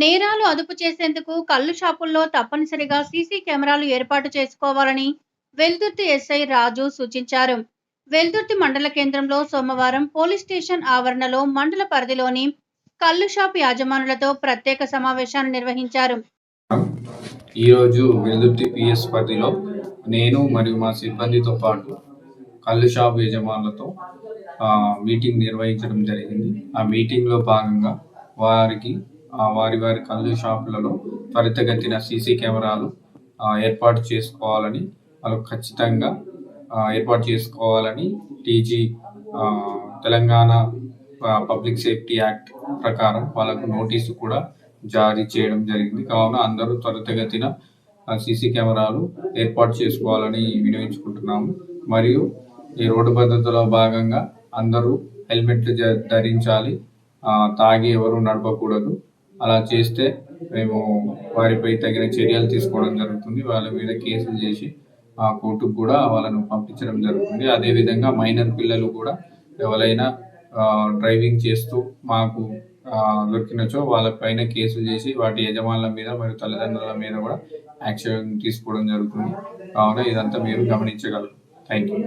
నేరాలు అదుపు చేసేందుకు కల్లు షాపుల్లో తప్పనిసరిగా సీసీ కెమెరాలు ఏర్పాటు చేసుకోవాలని వెల్దుర్తి ఎస్ఐ రాజు సూచించారు. వెల్దుర్తి మండల కేంద్రంలో సోమవారం పోలీస్ స్టేషన్ ఆవరణలో మండల పరిధిలోని కల్లు షాపు యాజమానులతో ప్రత్యేక సమావేశాన్ని నిర్వహించారు. ఈరోజు వెల్దుర్తి పిఎస్ పరిధిలో నేను మరియు మా సిబ్బందితో పాటు కల్లు షాపు యజమానులతో మీటింగ్ నిర్వహించడం జరిగింది. ఆ మీటింగ్లో భాగంగా వారికి వారి కల్లు షాపులలో త్వరితగతిన సీసీ కెమెరాలు ఏర్పాటు చేసుకోవాలని వాళ్ళు ఖచ్చితంగా ఏర్పాటు చేసుకోవాలని TG Telangana public safety act ప్రకారం వాళ్ళకు నోటీసు కూడా జారీ చేయడం జరిగింది. కావున అందరూ త్వరితగతిన సీసీ కెమెరాలు ఏర్పాటు చేసుకోవాలని వినియోగించుకుంటున్నాము. మరియు ఈ రోడ్డు భద్రతలో భాగంగా అందరూ హెల్మెట్లు ధరించాలి. తాగి ఎవరు నడపకూడదు. అలా చేస్తే మేము వారిపై తగిన చర్యలు తీసుకోవడం జరుగుతుంది. వాళ్ళ మీద కేసులు చేసి కోర్టుకు కూడా వాళ్ళను పంపించడం జరుగుతుంది. అదేవిధంగా మైనర్ పిల్లలు కూడా ఎవరైనా డ్రైవింగ్ చేస్తూ మాకు దొరికినచో వాళ్ళపైన కేసులు చేసి వాటి యజమానుల మీద మరియు తల్లిదండ్రుల మీద కూడా యాక్షన్ తీసుకోవడం జరుగుతుంది. కావున ఇదంతా మీరు గమనించగలరు. Thank you.